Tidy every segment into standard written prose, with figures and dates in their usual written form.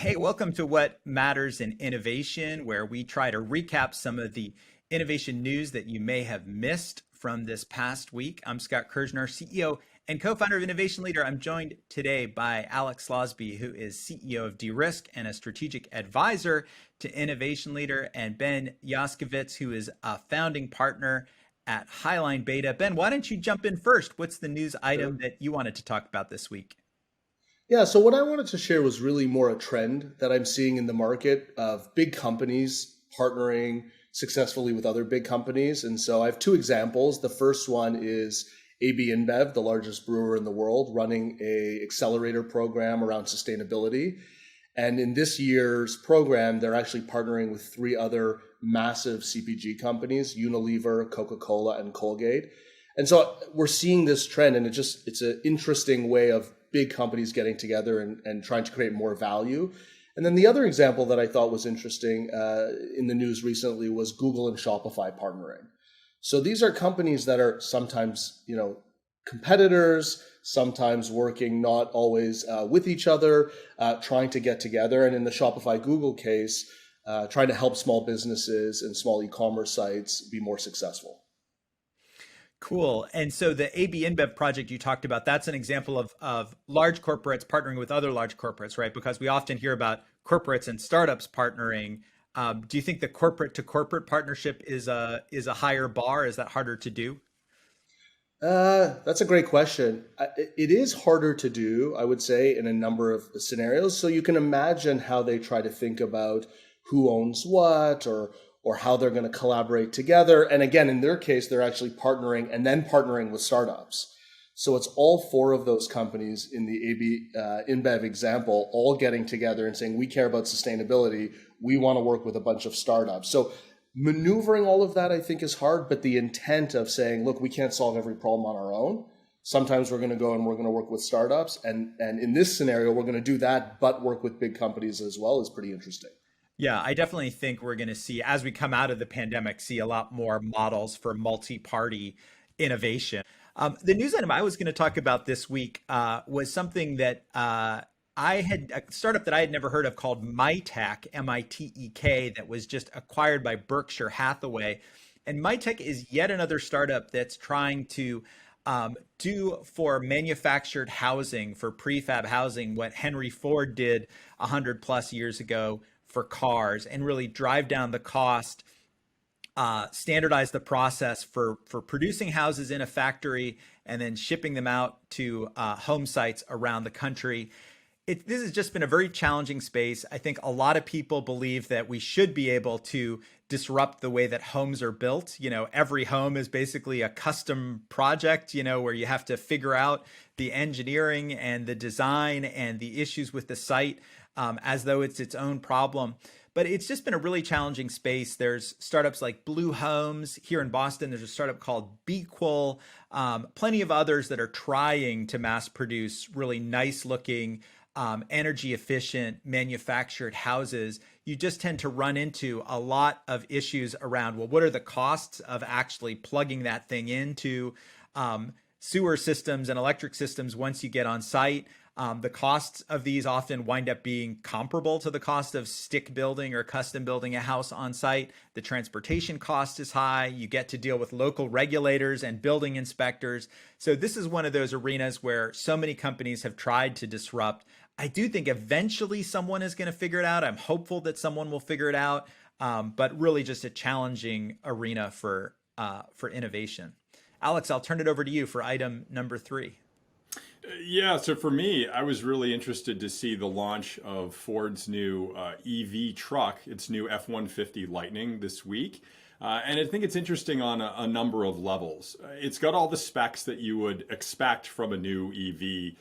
Hey, welcome to What Matters in Innovation, where we try to recap some of the innovation news that you may have missed from this past week. I'm Scott Kirsner, CEO and co-founder of Innovation Leader. I'm joined today by Alex Slawsby, who is CEO of Derisk and a strategic advisor to Innovation Leader, and Ben Yoskovitz, who is a founding partner at Highline BETA. Ben, why don't you jump in first? What's the news item that you wanted to talk about this week? Yeah, so what I wanted to share was really more a trend that I'm seeing in the market of big companies partnering successfully with other big companies. And so I have two examples. The first one is AB InBev, the largest brewer in the world, running a accelerator program around sustainability. And in this year's program, they're actually partnering with three other massive CPG companies, Unilever, Coca-Cola, and Colgate. And so we're seeing this trend, and it's an interesting way of big companies getting together and trying to create more value. And then the other example that I thought was interesting in the news recently was Google and Shopify partnering. So these are companies that are sometimes, competitors, sometimes working not always with each other, trying to get together. And in the Shopify Google case, trying to help small businesses and small e-commerce sites be more successful. Cool. And so the AB InBev project you talked about, that's an example of large corporates partnering with other large corporates, right? Because we often hear about corporates and startups partnering. Do you think the corporate to corporate partnership is a higher bar? Is that harder to do? That's a great question. It is harder to do, I would say, in a number of scenarios. So you can imagine how they try to think about who owns what or how they're going to collaborate together. And again, in their case, they're actually partnering and then partnering with startups. So it's all four of those companies in the AB InBev example, all getting together and saying, we care about sustainability. We want to work with a bunch of startups. So maneuvering all of that, I think, is hard. But the intent of saying, look, we can't solve every problem on our own. Sometimes we're going to go and we're going to work with startups. And in this scenario, we're going to do that, but work with big companies as well is pretty interesting. Yeah, I definitely think we're going to see, as we come out of the pandemic, see a lot more models for multi-party innovation. The news item I was going to talk about this week was something that a startup that I had never heard of called Mitek, M-I-T-E-K, that was just acquired by Berkshire Hathaway. And Mitek is yet another startup that's trying to do for manufactured housing, for prefab housing, what Henry Ford did 100 plus years ago for cars, and really drive down the cost, standardize the process for producing houses in a factory and then shipping them out to home sites around the country. This has just been a very challenging space. I think a lot of people believe that we should be able to disrupt the way that homes are built. Every home is basically a custom project, where you have to figure out the engineering and the design and the issues with the site as though it's its own problem. But it's just been a really challenging space. There's startups like Blue Homes here in Boston. There's a startup called Bequal, plenty of others that are trying to mass produce really nice looking, energy efficient manufactured houses. You just tend to run into a lot of issues around, well, what are the costs of actually plugging that thing into sewer systems and electric systems once you get on site? The costs of these often wind up being comparable to the cost of stick building or custom building a house on site. The transportation cost is high. You get to deal with local regulators and building inspectors. So this is one of those arenas where so many companies have tried to disrupt. I do think eventually someone is going to figure it out. I'm hopeful that someone will figure it out, but really just a challenging arena for innovation. Alex, I'll turn it over to you for item number 3. Yeah, so for me, I was really interested to see the launch of Ford's new EV truck, its new F-150 Lightning this week. And I think it's interesting on a number of levels. It's got all the specs that you would expect from a new EV.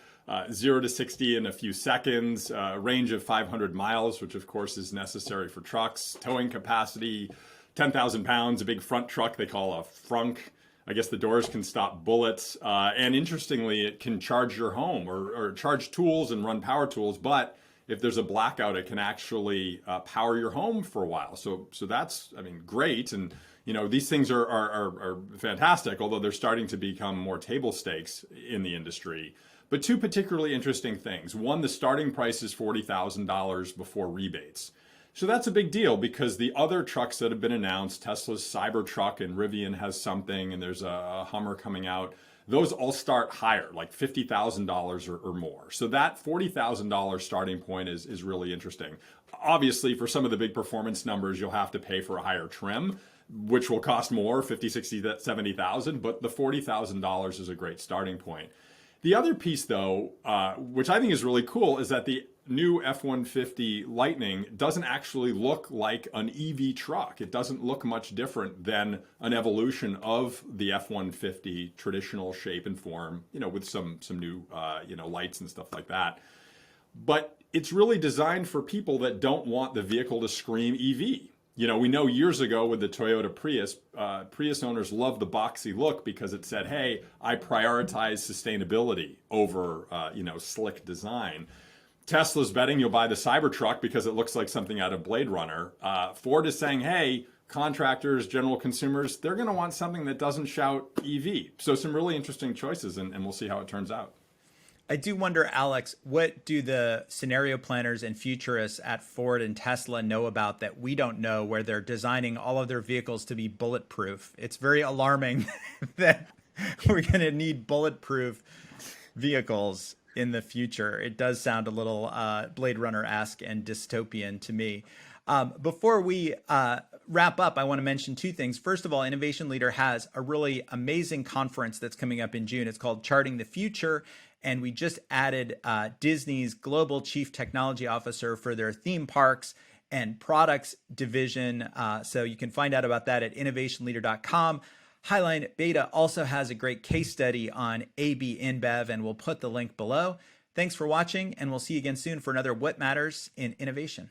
0 to 60 in a few seconds, range of 500 miles, which of course is necessary for trucks, towing capacity, 10,000 pounds, a big front truck they call a frunk. I guess the doors can stop bullets. And interestingly, it can charge your home or charge tools and run power tools. But if there's a blackout, it can actually power your home for a while. So that's, great. And, these things are fantastic, although they're starting to become more table stakes in the industry. But two particularly interesting things. One, the starting price is $40,000 before rebates. So that's a big deal because the other trucks that have been announced, Tesla's Cybertruck and Rivian has something, and there's a Hummer coming out. Those all start higher, like $50,000 or more. So that $40,000 starting point is really interesting. Obviously, for some of the big performance numbers, you'll have to pay for a higher trim, which will cost more, 50, 60, 70,000, but the $40,000 is a great starting point. The other piece, though, which I think is really cool, is that the new F-150 Lightning doesn't actually look like an EV truck. It doesn't look much different than an evolution of the F-150 traditional shape and form, with some new, lights and stuff like that. But it's really designed for people that don't want the vehicle to scream EV. We know years ago with the Toyota Prius, Prius owners loved the boxy look because it said, hey, I prioritize sustainability over, slick design. Tesla's betting you'll buy the Cybertruck because it looks like something out of Blade Runner. Ford is saying, hey, contractors, general consumers, they're going to want something that doesn't shout EV. So some really interesting choices, and we'll see how it turns out. I do wonder, Alex, what do the scenario planners and futurists at Ford and Tesla know about that we don't know, where they're designing all of their vehicles to be bulletproof? It's very alarming that we're going to need bulletproof vehicles in the future. It does sound a little Blade Runner-esque and dystopian to me. Before we wrap up, I want to mention two things. First of all, Innovation Leader has a really amazing conference that's coming up in June. It's called Charting the Future. And we just added Disney's Global Chief Technology Officer for their theme parks and products division. So you can find out about that at innovationleader.com. Highline BETA also has a great case study on AB InBev, and we'll put the link below. Thanks for watching, and we'll see you again soon for another What Matters in Innovation.